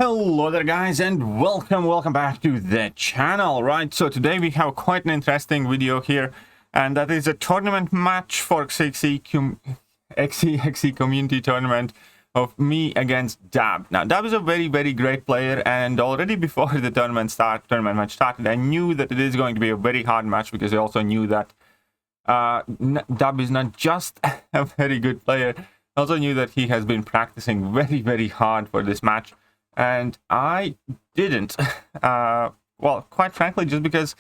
Hello there guys, and welcome back to the channel. Right, so today we have quite an interesting video here, and that is a tournament match for XeXeD community tournament of me against Dab. Now Dab is a very great player, and already before the tournament match started, I knew that it is going to be a very hard match, because I also knew that Dab is not just a very good player. I also knew that he has been practicing very hard for this match. And I didn't, well, quite frankly, just because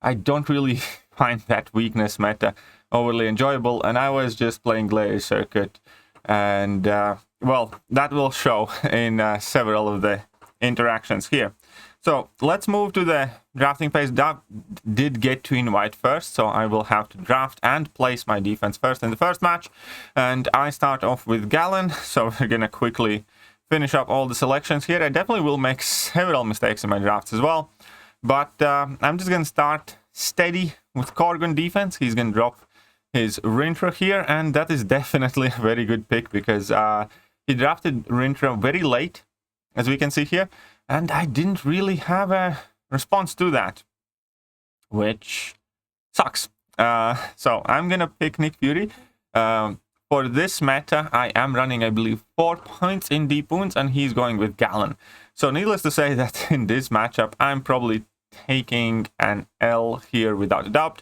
I don't really find that weakness meta overly enjoyable, and I was just playing Glacier Circuit, and, well, that will show in several of the interactions here. So let's move to the drafting phase. Dab did get to invite first, so I will have to draft and place my defense first in the first match, and I start off with Gallon, so we're gonna quickly finish up all the selections here. I definitely will make several mistakes in my drafts as well, but I'm just gonna start steady with Korgun defense. He's gonna drop his Rintra here, and that is definitely a very good pick, because he drafted Rintra very late, as we can see here, and I didn't really have a response to that, which sucks. So I'm gonna pick Nick Fury. For this meta, I am running, I believe, 4 points in deep wounds, and he's going with Gallon. So needless to say that in this matchup, I'm probably taking an L here without a doubt,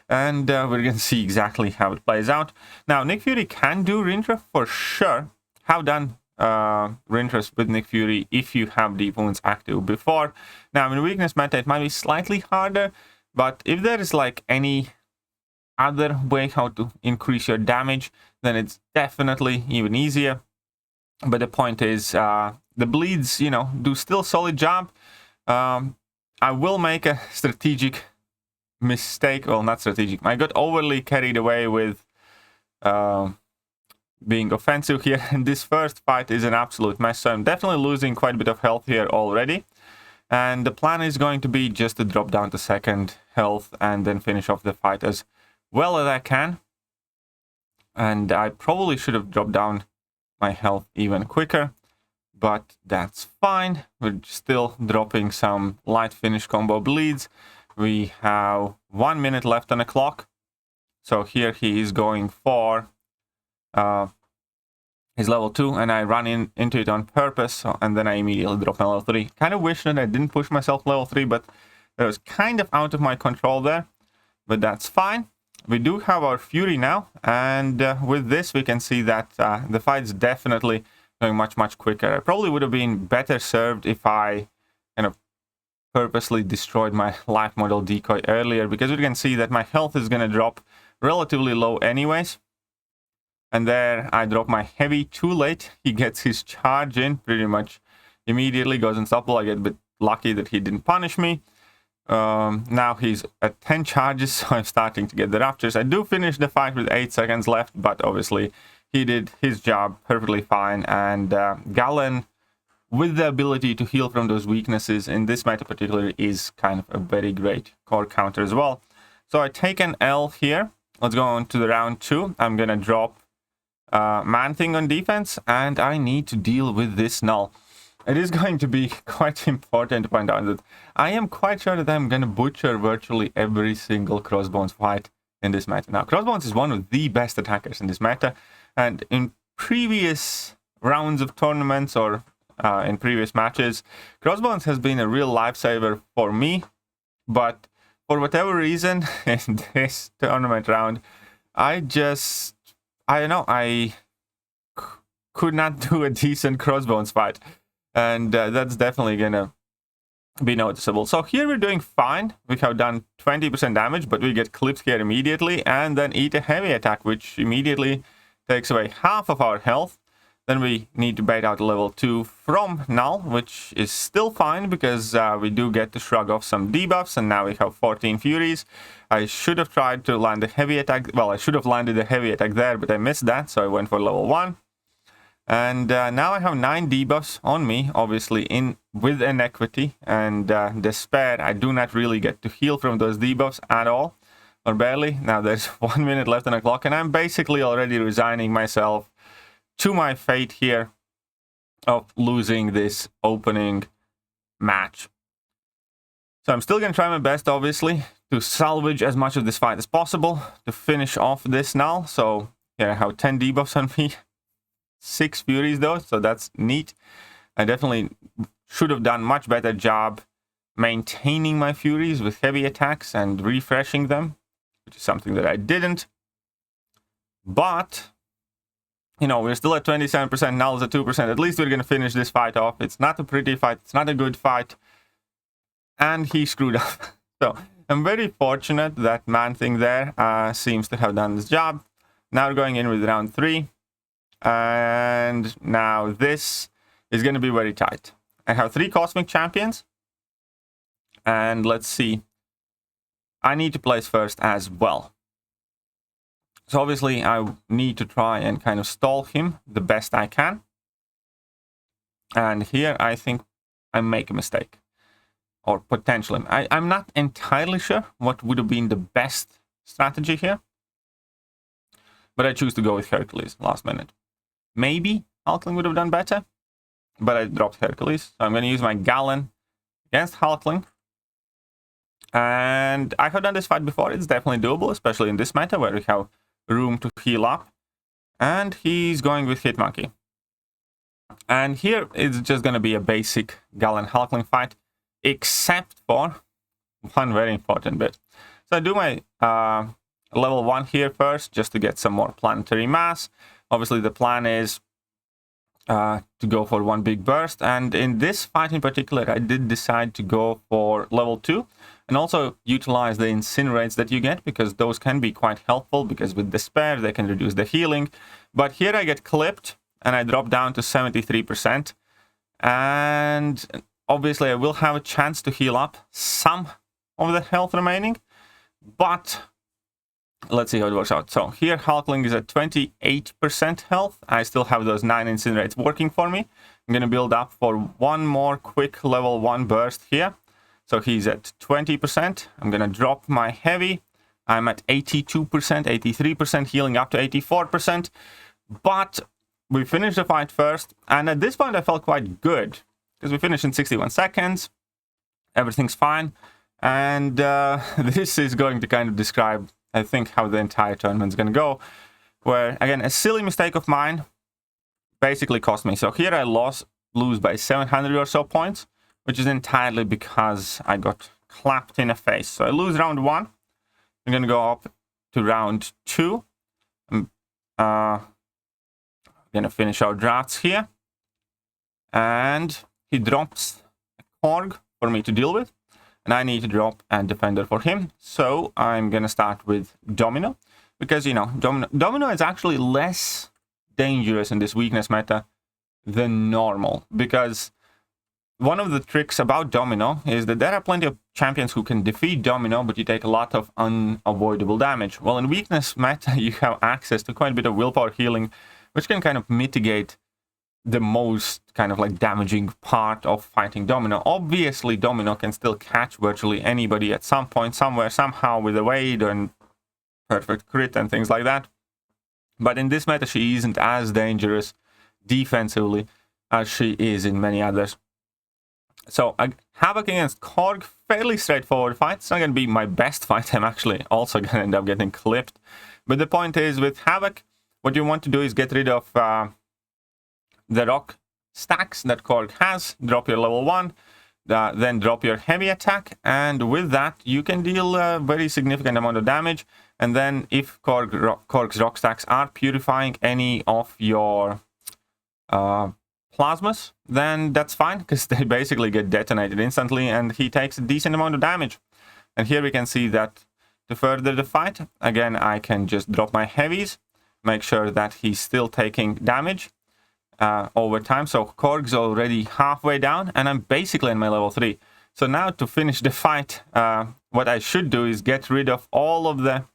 and we're going to see exactly how it plays out. Now, Nick Fury can do Rintra for sure. Have done Rintras with Nick Fury if you have deep wounds active before. Now, in weakness meta, it might be slightly harder, but if there is like any other way how to increase your damage, then it's definitely even easier. But the point is, the bleeds, you know, do still solid job. I will make a strategic mistake. Well, not strategic. I got overly carried away with being offensive here. And this first fight is an absolute mess. So I'm definitely losing quite a bit of health here already. And the plan is going to be just to drop down to second health and then finish off the fight as well as I can. And I probably should have dropped down my health even quicker, but that's fine. We're still dropping some light finish combo bleeds. We have 1 minute left on the clock. So here he is going for his level 2, and I run into it on purpose, and then I immediately drop my level 3. Kind of wish that I didn't push myself level 3, but it was kind of out of my control there, but that's fine. We do have our Fury now, and with this we can see that the fight's definitely going much quicker. I probably would have been better served if I kind of purposely destroyed my life model decoy earlier, because we can see that my health is going to drop relatively low anyways. And there I drop my heavy too late. He gets his charge in pretty much immediately, goes unstoppable. I get a bit lucky that he didn't punish me. Now he's at 10 charges, so I'm starting to get the raptures. I do finish the fight with 8 seconds left, but obviously he did his job perfectly fine. And Gallon, with the ability to heal from those weaknesses in this meta particularly, is kind of a very great core counter as well. So I take an L here. Let's go on to the round 2. I'm gonna drop Man-Thing on defense, and I need to deal with this null. It is going to be quite important to point out that I am quite sure that I'm going to butcher virtually every single Crossbones fight in this meta. Now, Crossbones is one of the best attackers in this meta, and in previous rounds of tournaments or in previous matches, Crossbones has been a real lifesaver for me, but for whatever reason, in this tournament round, I don't know, I could not do a decent Crossbones fight. And that's definitely gonna be noticeable. So here we're doing fine. We have done 20% damage, but we get clipped here immediately, and then eat a heavy attack, which immediately takes away half of our health. Then we need to bait out level 2 from Null, which is still fine, because we do get to shrug off some debuffs, and now we have 14 Furies. I should have tried to land a heavy attack. Well, I should have landed a heavy attack there, but I missed that, so I went for level 1. And now I have 9 debuffs on me, obviously with Inequity and Despair. I do not really get to heal from those debuffs at all, or barely. Now there's 1 minute left on the clock, and I'm basically already resigning myself to my fate here. of losing this opening match. So I'm still going to try my best, obviously, to salvage as much of this fight as possible to finish off this null. So here I have 10 debuffs on me, 6 furies though, so that's neat. I definitely should have done much better job maintaining my furies with heavy attacks and refreshing them, which is something that I didn't. But, you know, we're still at 27%, nulls at 2%. At least we're going to finish this fight off. It's not a pretty fight. It's not a good fight. And he screwed up. So I'm very fortunate that Man-Thing there seems to have done this job. Now we're going in with round 3. And now this is going to be very tight. I have 3 Cosmic Champions. And let's see. I need to place first as well. So obviously I need to try and kind of stall him the best I can. And here I think I make a mistake. Or potentially. I'm not entirely sure what would have been the best strategy here. But I choose to go with Hercules last minute. Maybe Hulkling would have done better. But I dropped Hercules. So I'm going to use my Gallon against Hulkling. And I have done this fight before. It's definitely doable, especially in this meta where we have room to heal up. And he's going with Hitmonkey. And here it's just going to be a basic Gallon Hulkling fight, except for one very important bit. So I do my level 1 here first, just to get some more planetary mass. Obviously the plan is to go for one big burst, and in this fight in particular I did decide to go for level 2 and also utilize the incinerates that you get, because those can be quite helpful, because with despair they can reduce the healing. But here I get clipped and I drop down to 73%, and obviously I will have a chance to heal up some of the health remaining, but let's see how it works out. So here Hulkling is at 28% health. I still have those 9 incinerates working for me. I'm going to build up for one more quick level 1 burst here. So he's at 20%. I'm going to drop my heavy. I'm at 82%, 83%, healing up to 84%. But we finished the fight first. And at this point I felt quite good, because we finished in 61 seconds. Everything's fine. And this is going to kind of describe, I think, how the entire tournament's going to go. Where, again, a silly mistake of mine basically cost me. So here I lose by 700 or so points, which is entirely because I got clapped in the face. So I lose round 1. I'm going to go up to round 2. I'm going to finish our drafts here. And he drops a Korg for me to deal with. And I need to drop a defender for him. So I'm going to start with Domino. Because, you know, Domino is actually less dangerous in this weakness meta than normal. Because one of the tricks about Domino is that there are plenty of champions who can defeat Domino, but you take a lot of unavoidable damage. Well, in weakness meta, you have access to quite a bit of willpower healing, which can kind of mitigate the most kind of like damaging part of fighting Domino. Obviously, Domino can still catch virtually anybody at some point, somewhere, somehow, with a Wade and perfect crit and things like that. But in this meta, she isn't as dangerous defensively as she is in many others. So Havoc against Korg, fairly straightforward fight. It's not going to be my best fight. I'm actually also going to end up getting clipped. But the point is, with Havoc, what you want to do is get rid of the rock stacks that Korg has, drop your level 1, then drop your heavy attack, and with that you can deal a very significant amount of damage. And then if Korg's rock stacks are purifying any of your plasmas, then that's fine, because they basically get detonated instantly and he takes a decent amount of damage. And here we can see that to further the fight, again, I can just drop my heavies, make sure that he's still taking damage over time. So Korg's already halfway down and I'm basically in my level 3. So now to finish the fight, what I should do is get rid of all of the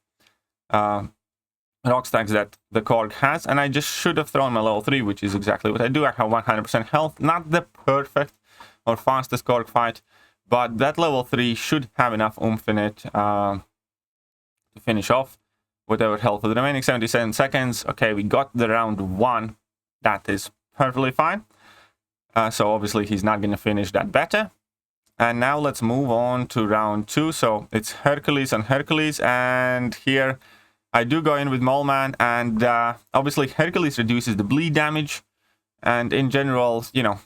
rock stacks that the Korg has, and I just should have thrown my level 3, which is exactly what I do. I have 100% health, not the perfect or fastest Korg fight, but that level 3 should have enough oomph in it to finish off whatever health for the remaining 77 seconds. Okay, we got the round 1. That is perfectly fine. So obviously he's not going to finish that better. And now let's move on to round 2. So it's Hercules on Hercules, and here I do go in with Moleman, and obviously Hercules reduces the bleed damage, and in general, you know,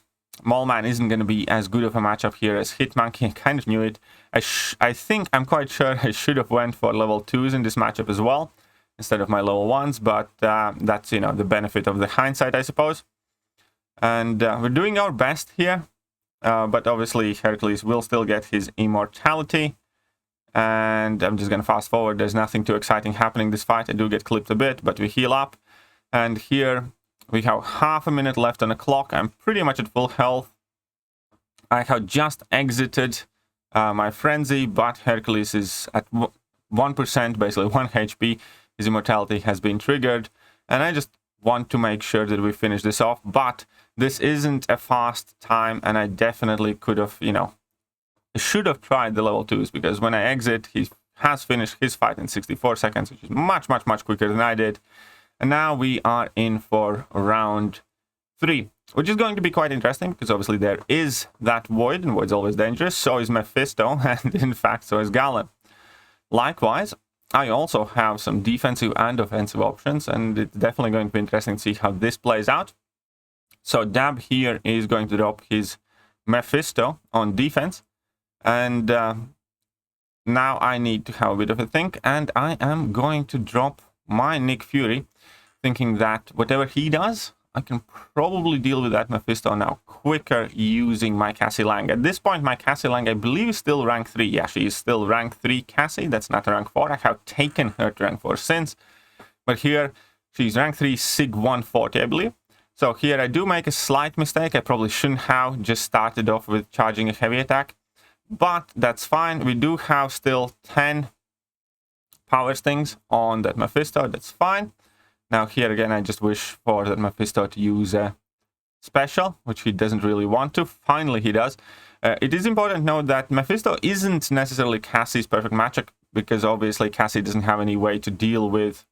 Moleman isn't going to be as good of a matchup here as Hitmonkey. I kind of knew it. I think, I'm quite sure I should have went for level 2s in this matchup as well, instead of my level 1s, but that's, you know, the benefit of the hindsight, I suppose. And we're doing our best here. But obviously Hercules will still get his immortality, and I'm just gonna fast forward. There's nothing too exciting happening this fight. I do get clipped a bit, but we heal up, and here we have half a minute left on the clock. I'm pretty much at full health. I have just exited my frenzy, but Hercules is at 1%, basically 1 HP. His immortality has been triggered, and I just want to make sure that we finish this off, but this isn't a fast time, and I definitely could have, you know, should have tried the level 2s, because when I exit, he has finished his fight in 64 seconds, which is much quicker than I did. And now we are in for round 3, which is going to be quite interesting, because obviously there is that Void, and Void's always dangerous. So is Mephisto, and in fact, so is Galen. Likewise, I also have some defensive and offensive options, and it's definitely going to be interesting to see how this plays out. So Dab here is going to drop his Mephisto on defense, and now I need to have a bit of a think, and I am going to drop my Nick Fury, thinking that whatever he does, I can probably deal with that Mephisto now quicker using my Cassie Lang. At this point, my Cassie Lang, I believe, is still rank 3. Yeah, she is still rank 3 Cassie. That's not rank 4. I have taken her to rank 4 since. But here, she's rank 3 Sig 140, I believe. So here I do make a slight mistake. I probably shouldn't have just started off with charging a heavy attack. But that's fine. We do have still 10 power stings on that Mephisto. That's fine. Now here again, I just wish for that Mephisto to use a special, which he doesn't really want to. Finally, he does. It is important to note that Mephisto isn't necessarily Cassie's perfect matchup, because obviously Cassie doesn't have any way to deal with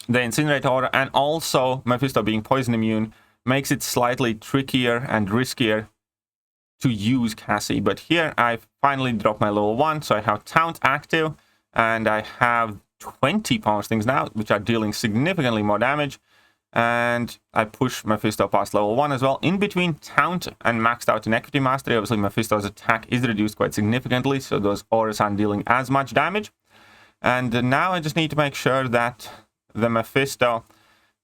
the Incinerate Aura, and also Mephisto being poison immune makes it slightly trickier and riskier to use Cassie. But here I finally dropped my level 1, so I have Taunt active, and I have 20 power stings now, which are dealing significantly more damage, and I push Mephisto past level 1 as well. In between Taunt and maxed out Inequity Mastery, obviously Mephisto's attack is reduced quite significantly, so those auras aren't dealing as much damage. And now I just need to make sure that the Mephisto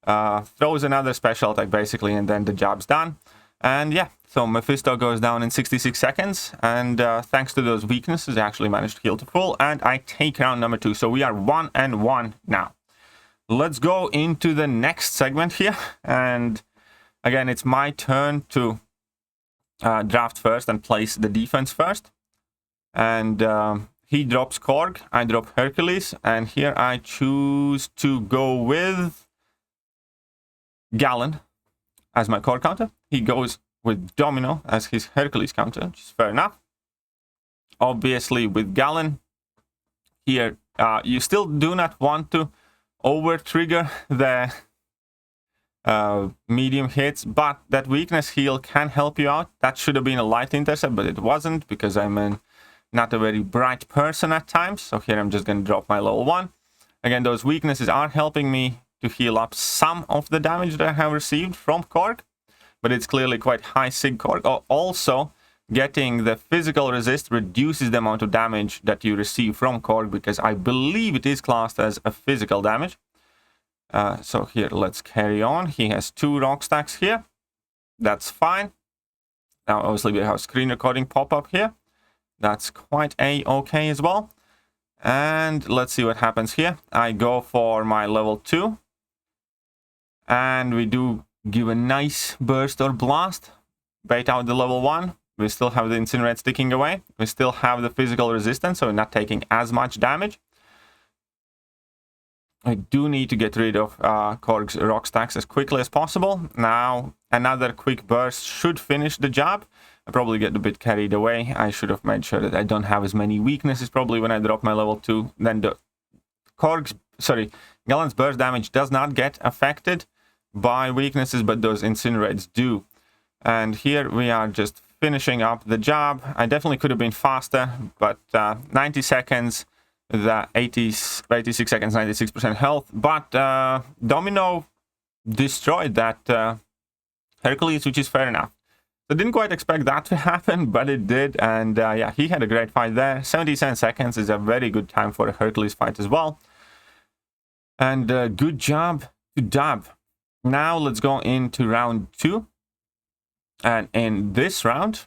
throws another special attack basically, and then the job's done. And yeah, so Mephisto goes down in 66 seconds, and thanks to those weaknesses, I actually managed to heal to full, and I take round number 2. So we are 1-1 now. Let's go into the next segment here, and again, it's my turn to draft first and place the defense first. And he drops Korg, I drop Hercules, and here I choose to go with Galen as my core counter. He goes with Domino as his Hercules counter, which is fair enough. Obviously, with Galen, here you still do not want to over-trigger the medium hits, but that weakness heal can help you out. That should have been a light intercept, but it wasn't, because I'm not a very bright person at times. So here I'm just going to drop my level 1. Again, those weaknesses are helping me to heal up some of the damage that I have received from Korg, but it's clearly quite high Sig Korg. Also, getting the physical resist reduces the amount of damage that you receive from Korg, because I believe it is classed as a physical damage. So here, let's carry on. He has 2 rock stacks here. That's fine. Now, obviously, we have screen recording pop up here. That's quite a-okay as well. And let's see what happens here. I go for my level 2. And we do give a nice burst or blast. Bait out the level 1. We still have the Incinerate sticking away. We still have the physical resistance, so we're not taking as much damage. I do need to get rid of Korg's rock stacks as quickly as possible. Now, another quick burst should finish the job. I probably get a bit carried away. I should have made sure that I don't have as many weaknesses probably when I drop my level 2. Then the Galen's burst damage does not get affected by weaknesses, but those Incinerates do. And here we are just finishing up the job. I definitely could have been faster, but 90 seconds, the 86 seconds, 96% health. But Domino destroyed that Hercules, which is fair enough. I didn't quite expect that to happen, but it did. And yeah, he had a great fight there. 77 seconds is a very good time for a Hercules fight as well. And good job to Dab. Now let's go into round 2. And in this round,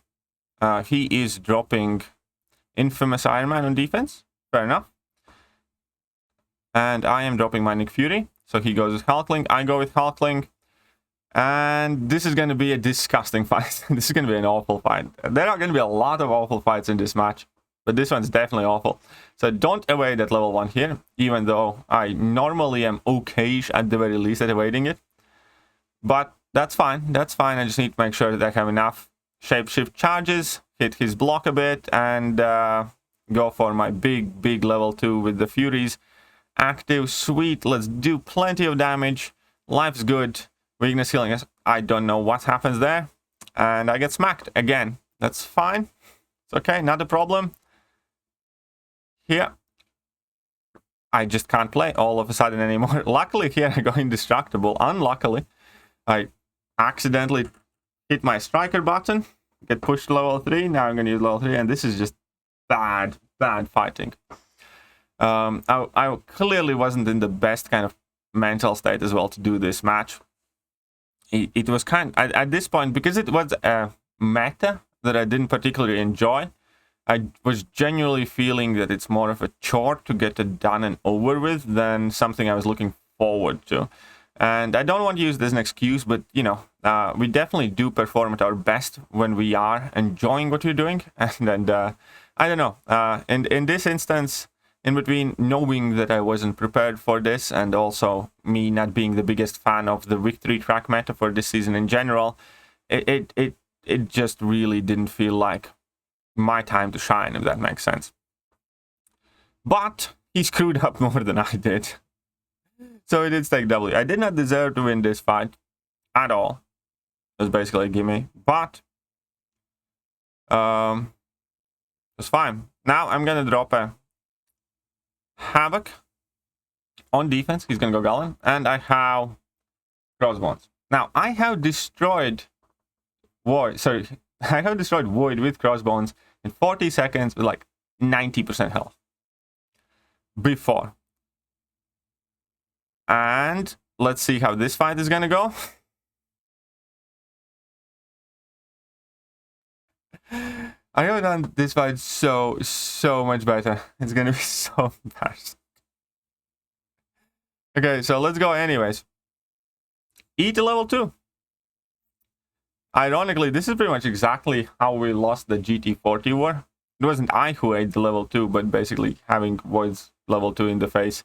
he is dropping Infamous Iron Man on defense. Fair enough. And I am dropping my Nick Fury. So he goes with Hulkling. I go with Hulkling. And this is going to be a disgusting fight. This is going to be an awful fight. There are going to be a lot of awful fights in this match. But this one's definitely awful. So don't evade at level 1 here. Even though I normally am okay-ish at the very least at evading it. But that's fine. That's fine. I just need to make sure that I have enough shapeshift charges. Hit his block a bit. And go for my big level 2 with the Furies. Active. Sweet. Let's do plenty of damage. Life's good. Weakness healing. I don't know what happens there. And I get smacked again. That's fine. It's okay. Not a problem. Here. I just can't play all of a sudden anymore. Luckily here I go indestructible. Unluckily, I accidentally hit my striker button. Get pushed to level 3. Now I'm going to use level 3. And this is just bad fighting. I clearly wasn't in the best kind of mental state as well to do this match. It was at this point, because it was a meta that I didn't particularly enjoy, I was genuinely feeling that it's more of a chore to get it done and over with than something I was looking forward to. And I don't want to use this as an excuse, but, you know, we definitely do perform at our best when we are enjoying what we're doing. And I don't know, in this instance, in between knowing that I wasn't prepared for this and also me not being the biggest fan of the victory track meta for this season in general, it just really didn't feel like my time to shine, if that makes sense. But he screwed up more than I did. So he did take W. I did not deserve to win this fight at all. It was basically a gimme. But it's fine. Now I'm going to drop a Havoc on defense. He's gonna go Galen, and I have Crossbones. Now I have destroyed Void. Sorry, I have destroyed Void with Crossbones in 40 seconds with like 90% health before. And let's see how this fight is gonna go. I have done this fight so much better. It's gonna be so embarrassing. Okay, so let's go anyways. E to level 2. Ironically, this is pretty much exactly how we lost the GT40 war. It wasn't I who ate the level 2, but basically having Void's level 2 in the face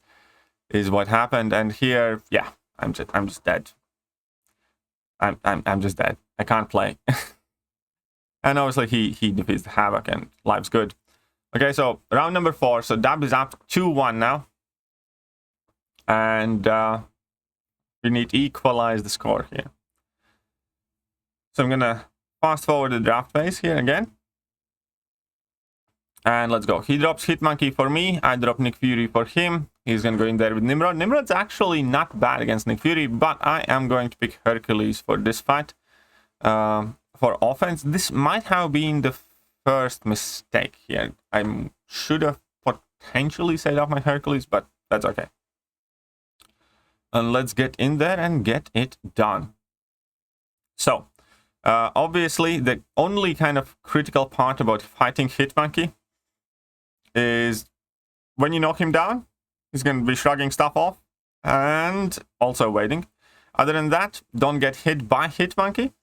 is what happened. And here, yeah, I'm just dead. I'm just dead. I can't play. And obviously he defeats the Havoc and life's good. Okay, so round number 4. So Dab is up 2-1 now. And we need to equalize the score here. So I'm going to fast forward the draft phase here again. And let's go. He drops Hitmonkey for me. I drop Nick Fury for him. He's going to go in there with Nimrod. Nimrod's actually not bad against Nick Fury, but I am going to pick Hercules for this fight. For offense, this might have been the first mistake here. I should have potentially saved off my Hercules, but that's okay. And let's get in there and get it done. So, obviously, the only kind of critical part about fighting Hitmonkey is when you knock him down, he's going to be shrugging stuff off and also waiting. Other than that, don't get hit by Hitmonkey.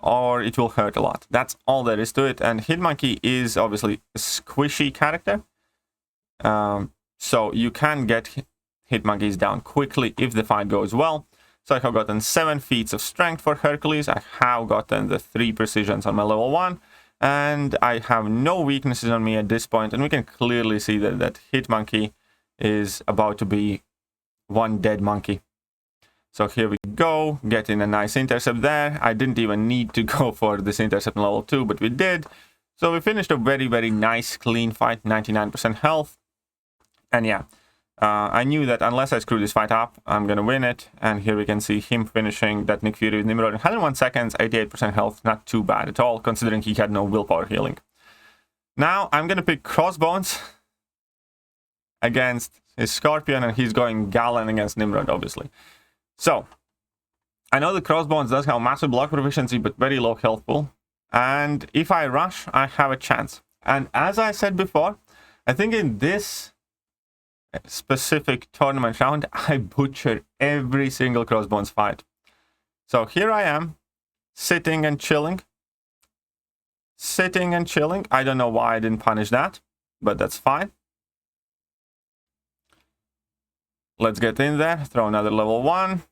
Or it will hurt a lot. That's all there is to it. And Hitmonkey is obviously a squishy character. So you can get Hitmonkeys down quickly if the fight goes well. So I have gotten 7 feats of strength for Hercules. I have gotten the 3 precisions on my level 1. And I have no weaknesses on me at this point. And we can clearly see that Hitmonkey is about to be one dead monkey. So here we go, getting a nice intercept there. I didn't even need to go for this intercept in level 2, but we did. So we finished a very, very nice, clean fight, 99% health. And yeah, I knew that unless I screw this fight up, I'm going to win it. And here we can see him finishing that Nick Fury with Nimrod in 101 seconds, 88% health. Not too bad at all, considering he had no willpower healing. Now, I'm going to pick Crossbones against his Scorpion, and he's going Galen against Nimrod, obviously. So, I know the Crossbones does have massive block proficiency, but very low health pool. And if I rush, I have a chance. And as I said before, I think in this specific tournament round, I butchered every single Crossbones fight. So here I am, sitting and chilling. Sitting and chilling. I don't know why I didn't punish that, but that's fine. Let's get in there, throw another level 1.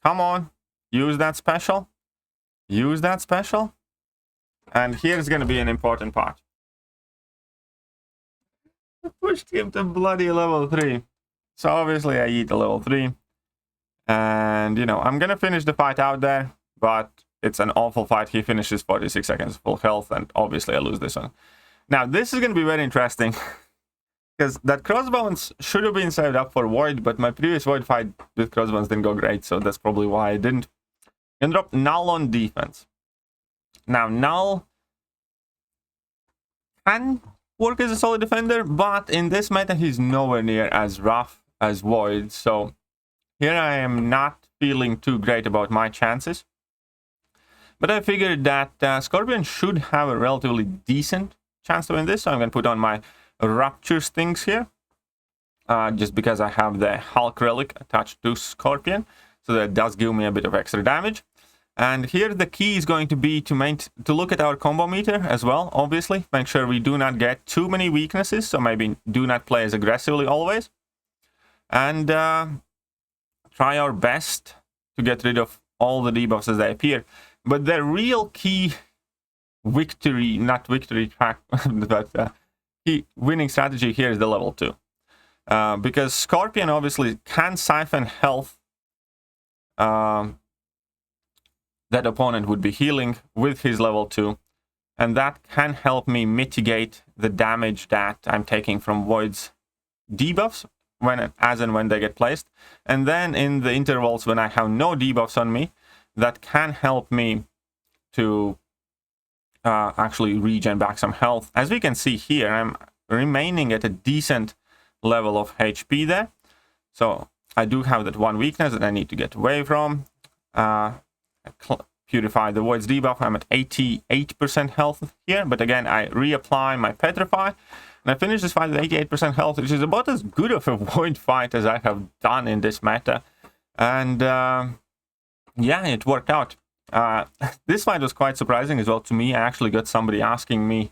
Come on, use that special. Use that special. And here's going to be an important part. I pushed him to bloody level 3. So obviously I eat a level 3. And, you know, I'm going to finish the fight out there. But it's an awful fight. He finishes 46 seconds full health. And obviously I lose this one. Now, this is going to be very interesting. Because that Crossbones should have been saved up for Void. But my previous Void fight with Crossbones didn't go great. So that's probably why I didn't. I'm going to drop Null on defense. Now, Null can work as a solid defender, but in this meta, he's nowhere near as rough as Void. So here I am not feeling too great about my chances. But I figured that Scorpion should have a relatively decent chance to win this. So I'm going to put on my Rapture Stings here. Just because I have the Hulk Relic attached to Scorpion. So that does give me a bit of extra damage. And here the key is going to be to look at our combo meter as well, obviously. Make sure we do not get too many weaknesses, so maybe do not play as aggressively always. And try our best to get rid of all the debuffs as they appear. But the real key victory, not victory track, but key winning strategy here is the level 2. Because Scorpion obviously can siphon health that opponent would be healing with his level 2. And that can help me mitigate the damage that I'm taking from Void's debuffs as and when they get placed. And then in the intervals when I have no debuffs on me, that can help me to actually regen back some health. As we can see here, I'm remaining at a decent level of HP there. So I do have that one weakness that I need to get away from. Purify the Void's debuff. I'm at 88% health here, but again I reapply my Petrify and I finish this fight with 88% health, which is about as good of a Void fight as I have done in this meta. And yeah, it worked out. This fight was quite surprising as well to me. I actually got somebody asking me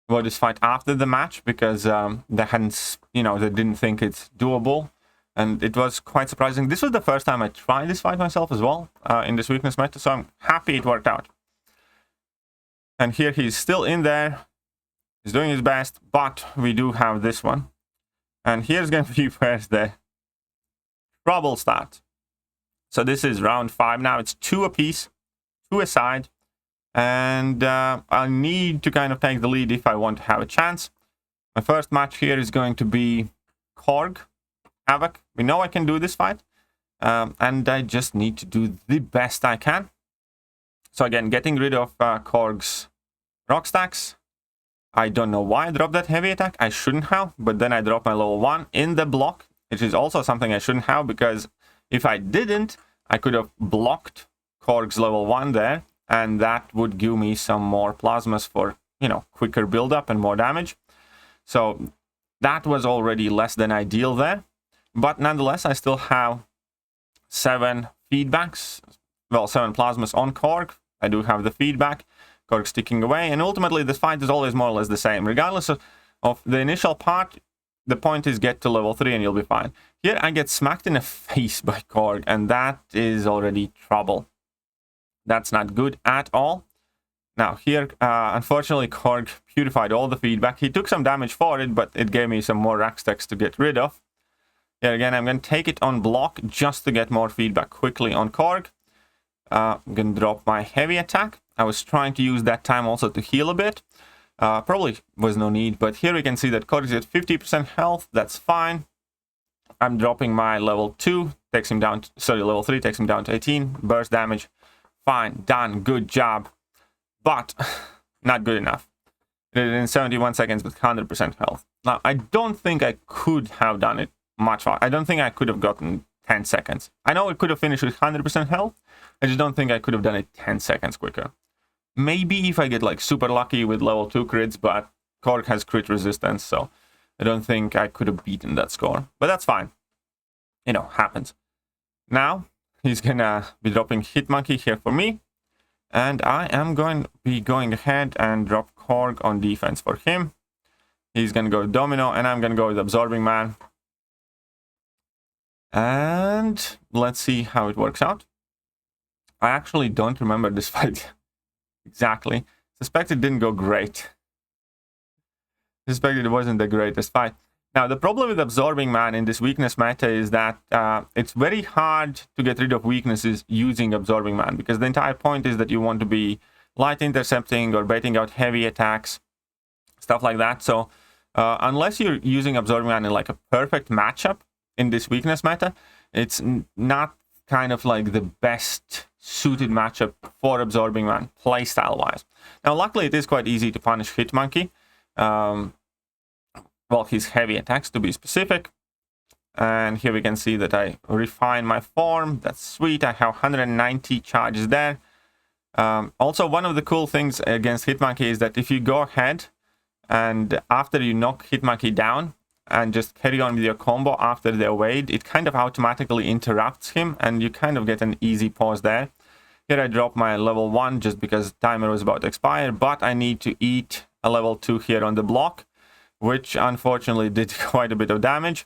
about this fight after the match because they hadn't, they didn't think it's doable. And it was quite surprising. This was the first time I tried this fight myself as well in this weakness meta, so I'm happy it worked out. And here he's still in there. He's doing his best, but we do have this one. And here's going to be where the trouble starts. So this is round 5 now. It's 2 apiece, 2 aside. And I need to kind of take the lead if I want to have a chance. My first match here is going to be Korg. Havoc. We know I can do this fight. And I just need to do the best I can. So again, getting rid of Korg's rock stacks. I don't know why I dropped that heavy attack. I shouldn't have. But then I dropped my level 1 in the block. Which is also something I shouldn't have. Because if I didn't, I could have blocked Korg's level 1 there. And that would give me some more plasmas for, quicker build-up and more damage. So that was already less than ideal there. But nonetheless, I still have 7 feedbacks. Well, 7 plasmas on Korg. I do have the feedback. Korg sticking away. And ultimately, this fight is always more or less the same. Regardless of the initial part, the point is get to level 3 and you'll be fine. Here, I get smacked in the face by Korg. And that is already trouble. That's not good at all. Now, here, unfortunately, Korg purified all the feedback. He took some damage for it, but it gave me some more rack stacks to get rid of. Here again, I'm going to take it on block just to get more feedback quickly on Korg. I'm going to drop my heavy attack. I was trying to use that time also to heal a bit. Probably was no need, but here we can see that Korg is at 50% health. That's fine. I'm dropping my level 2, takes him down to, sorry, level 3 takes him down to 18. Burst damage. Fine, done, good job. But not good enough. Did it in 71 seconds with 100% health. Now, I don't think I could have done it much faster. I don't think I could have gotten 10 seconds. I know it could have finished with 100% health. I just don't think I could have done it 10 seconds quicker. Maybe if I get like super lucky with level 2 crits, but Korg has crit resistance, so I don't think I could have beaten that score. But that's fine. You know, happens. Now, he's gonna be dropping Hitmonkey here for me. And I am going to be going ahead and drop Korg on defense for him. He's going to go Domino, and I'm going to go with Absorbing Man. And let's see how it works out. I actually don't remember this fight exactly. Suspect it didn't go great. Suspect it wasn't the greatest fight. Now, the problem with Absorbing Man in this weakness meta is that it's very hard to get rid of weaknesses using Absorbing Man, because the entire point is that you want to be light intercepting or baiting out heavy attacks, stuff like that. So unless you're using Absorbing Man in like a perfect matchup in this weakness meta, it's not kind of like the best suited matchup for Absorbing Man playstyle wise. Now, luckily, it is quite easy to punish Hitmonkey. Well, his heavy attacks to be specific. And here we can see that I refine my form. That's sweet. I have 190 charges there. Also, one of the cool things against Hitmonkey is that if you go ahead and after you knock Hitmonkey down and just carry on with your combo after the evade, it kind of automatically interrupts him and you kind of get an easy pause there. Here I drop my level 1 just because timer was about to expire, but I need to eat a level 2 here on the block, which unfortunately did quite a bit of damage.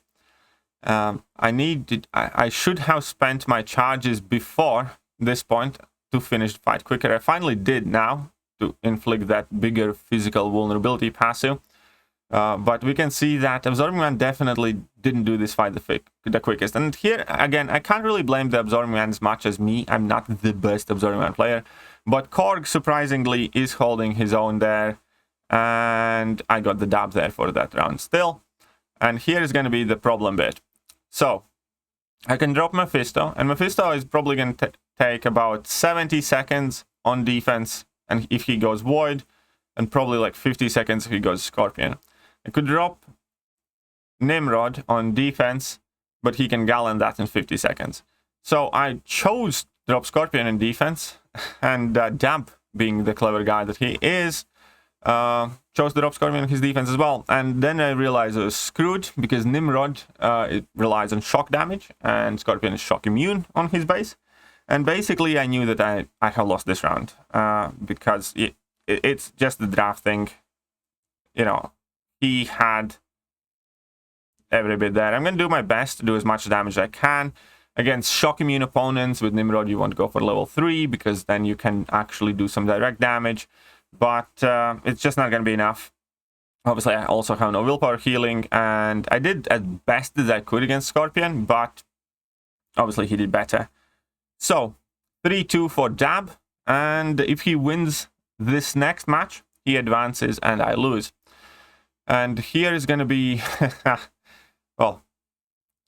I should have spent my charges before this point to finish the fight quicker. I finally did now to inflict that bigger physical vulnerability passive. But we can see that Absorbing Man definitely didn't do this fight the quickest. And here, again, I can't really blame the Absorbing Man as much as me. I'm not the best Absorbing Man player. But Korg, surprisingly, is holding his own there. And I got the dub there for that round still. And here is going to be the problem bit. So, I can drop Mephisto. And Mephisto is probably going to take about 70 seconds on defense. And if he goes Void, and probably like 50 seconds if he goes Scorpion. I could drop Nimrod on defense, but he can gallon that in 50 seconds. So I chose to drop Scorpion in defense, and Dab, being the clever guy that he is, chose to drop Scorpion in his defense as well. And then I realized I was screwed, because Nimrod it relies on shock damage, and Scorpion is shock immune on his base. And basically I knew that I have lost this round, because it's just the draft thing. You know, he had every bit there. I'm going to do my best to do as much damage as I can. Against shock immune opponents with Nimrod, you want to go for level 3, because then you can actually do some direct damage. But it's just not going to be enough. Obviously, I also have no willpower healing, and I did as best as I could against Scorpion, but obviously he did better. So, 3-2 for Dab, and if he wins this next match, he advances and I lose. And here is going to be, well,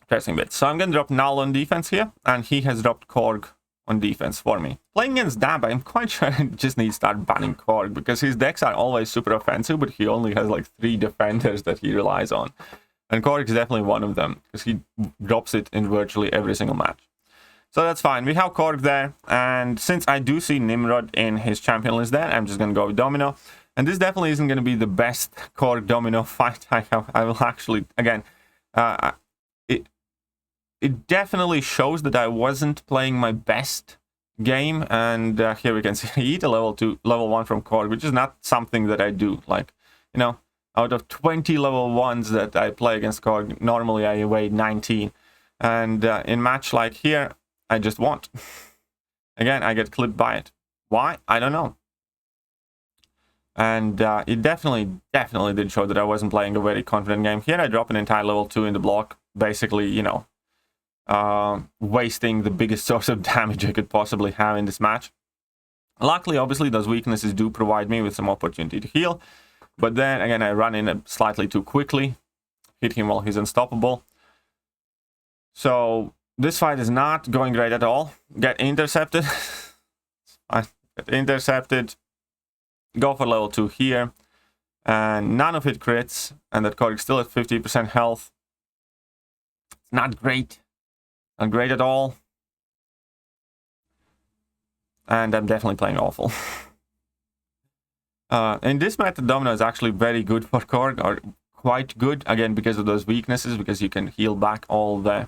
interesting bit. So I'm going to drop Null on defense here, and he has dropped Korg on defense for me. Playing against Dab, I'm quite sure I just need to start banning Korg, because his decks are always super offensive, but he only has like 3 defenders that he relies on. And Korg is definitely one of them, because he drops it in virtually every single match. So that's fine. We have Korg there, and since I do see Nimrod in his champion list there, I'm just going to go with Domino. And this definitely isn't going to be the best Korg Domino fight I have. I will actually, again, it definitely shows that I wasn't playing my best game. And here we can see I eat a level 1 from Korg, which is not something that I do. Like, you know, out of 20 level 1s that I play against Korg, normally I weigh 19. And in match like here, I just won't. Again, I get clipped by it. Why? I don't know. And it definitely did show that I wasn't playing a very confident game. Here I drop an entire level 2 in the block. basically, you know, wasting the biggest source of damage I could possibly have in this match. Luckily, obviously, those weaknesses do provide me with some opportunity to heal. But then, again, I run in slightly too quickly. Hit him while he's unstoppable. So, this fight is not going great at all. Get intercepted. I get intercepted. Go for level 2 here. And none of it crits. And that Korg still at 50% health. It's not great. Not great at all. And I'm definitely playing awful. In this method, Domino is actually very good for Korg, or quite good, again, because of those weaknesses, because you can heal back all the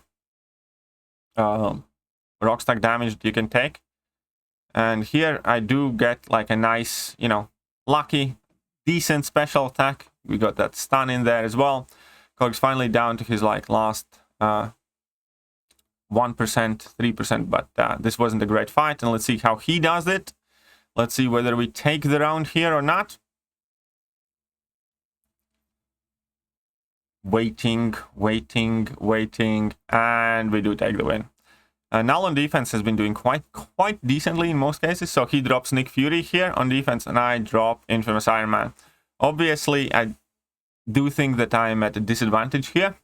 rock stack damage that you can take. And here I do get like a nice, you know, lucky, decent special attack. We got that stun in there as well. Korg's finally down to his like last 1%, 3%, but this wasn't a great fight, and let's see how he does it. Let's see whether we take the round here or not. Waiting, and we do take the win. Null on defense has been doing quite decently in most cases, so he drops Nick Fury here on defense, and I drop Infamous Iron Man. Obviously, I do think that I am at a disadvantage here,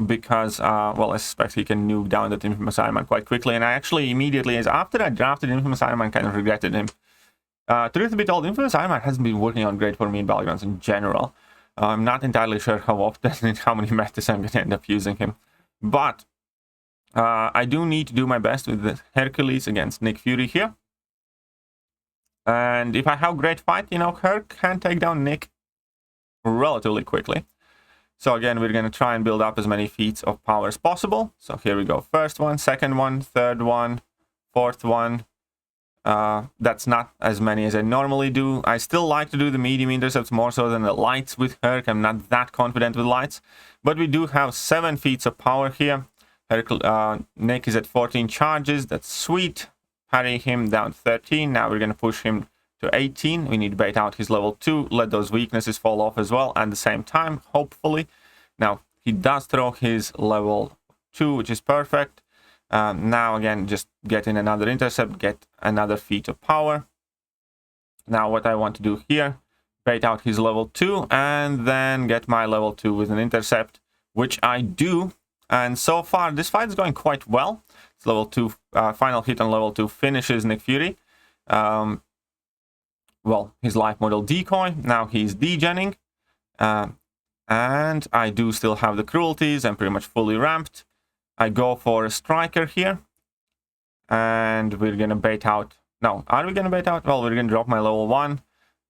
because, well, I suspect he can nuke down that Infamous Iron Man quite quickly, and I actually immediately, as after I drafted Infamous Iron Man, kind of regretted him. Truth be told, Infamous Iron Man hasn't been working out great for me in Battlegrounds in general. I'm not entirely sure how often and how many metas I'm going to end up using him. But I do need to do my best with the Hercules against Nick Fury here. And if I have a great fight, you know, Herc can take down Nick relatively quickly. So again, we're going to try and build up as many feats of power as possible. So here we go. First one, second one, third one, fourth one. That's not as many as I normally do. I still like to do the medium intercepts more so than the lights with Herc. I'm not that confident with lights. But we do have 7 feats of power here. Nick is at 14 charges. That's sweet. Parry him down to 13. Now we're going to push him to 18. We need to bait out his level 2. Let those weaknesses fall off as well at the same time, hopefully. Now, he does throw his level 2, which is perfect. Now, again, just get in another intercept, get another feat of power. Now, what I want to do here, bait out his level 2, and then get my level 2 with an intercept, which I do. And so far, this fight is going quite well. It's level 2, final hit on level 2 finishes Nick Fury. Well, his life model decoy. Now he's degenning. And I do still have the cruelties. I'm pretty much fully ramped. I go for a striker here. And we're going to bait out. No, are we going to bait out? Well, we're going to drop my level 1.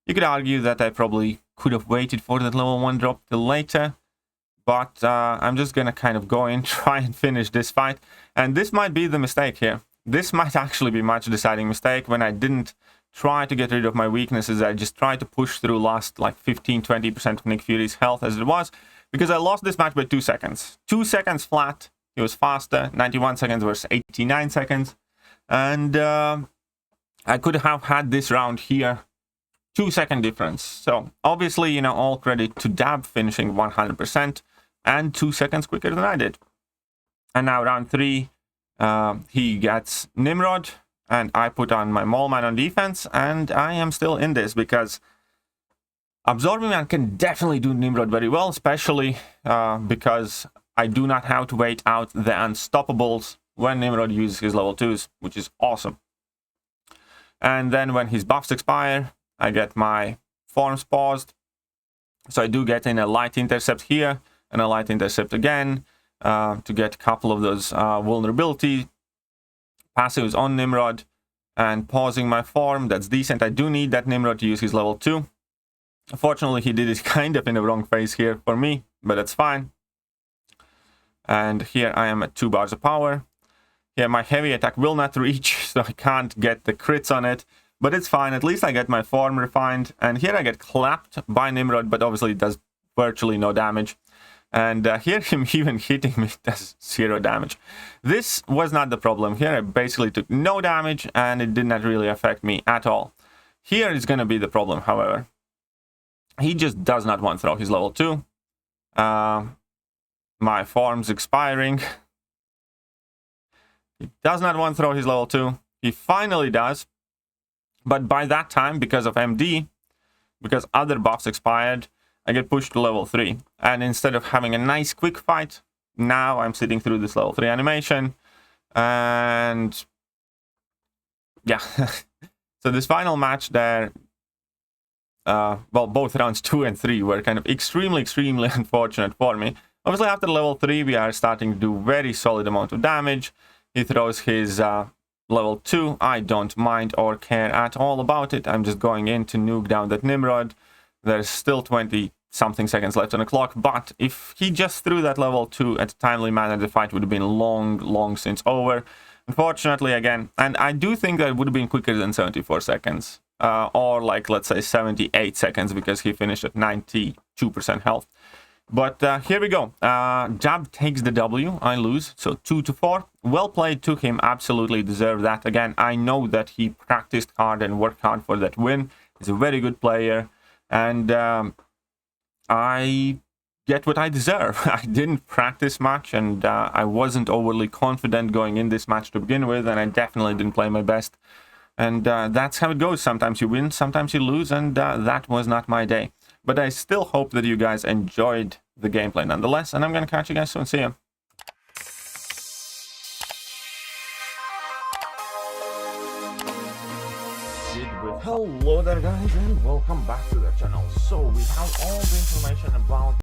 You could argue that I probably could have waited for that level 1 drop till later. But I'm just going to kind of go in, try and finish this fight. And this might be the mistake here. This might actually be much deciding mistake when I didn't try to get rid of my weaknesses. I just tried to push through last like 15-20% of Nick Fury's health as it was, because I lost this match by 2 seconds. 2 seconds flat. He was faster. 91 seconds versus 89 seconds. And I could have had this round here. 2-second difference. So obviously, you know, all credit to Dab finishing 100% and 2 seconds quicker than I did. And now round 3, he gets Nimrod. And I put on my Mole Man on defense, and I am still in this because Absorbing Man can definitely do Nimrod very well, especially because I do not have to wait out the Unstoppables when Nimrod uses his level 2s, which is awesome. And then when his buffs expire, I get my forms paused. So I do get in a light intercept here, and a light intercept again, to get a couple of those vulnerability passives on Nimrod, and pausing my form. That's decent. I do need that Nimrod to use his level 2. Unfortunately, he did it kind of in the wrong phase here for me, but that's fine. And here I am at 2 bars of power. Here my heavy attack will not reach, so I can't get the crits on it, but it's fine. At least I get my form refined. And here I get clapped by Nimrod, but obviously it does virtually no damage. And here him even hitting me does 0 damage. This was not the problem. Here I basically took no damage, and it did not really affect me at all. Here is going to be the problem, however. He just does not want to throw his level 2. My My form's expiring. He does not want to throw his level 2. He finally does. But by that time, because of MD, because other buffs expired, I get pushed to level 3. And instead of having a nice quick fight, now I'm sitting through this level 3 animation. And yeah. So this final match there, well, both rounds 2 and 3 were kind of extremely unfortunate for me. Obviously, after level 3, we are starting to do very solid amount of damage. He throws his level 2. I don't mind or care at all about it. I'm just going in to nuke down that Nimrod. There's still 20-something seconds left on the clock, but if he just threw that level 2 at a timely manner, the fight would have been long since over. Unfortunately, again, and I do think that it would have been quicker than 74 seconds. Or like, let's say 78 seconds, because he finished at 92% health. But here we go. Jab takes the W. I lose. So 2-4. Well played to him. Absolutely deserved that. Again, I know that he practiced hard and worked hard for that win. He's a very good player. And I get what I deserve. I didn't practice much, and I wasn't overly confident going in this match to begin with. And I definitely didn't play my best. And that's how it goes. Sometimes you win, sometimes you lose. And that was not my day. But I still hope that you guys enjoyed the gameplay nonetheless, and I'm going to catch you guys soon. See ya. Hello there guys, and welcome back to the channel. So we have all the information about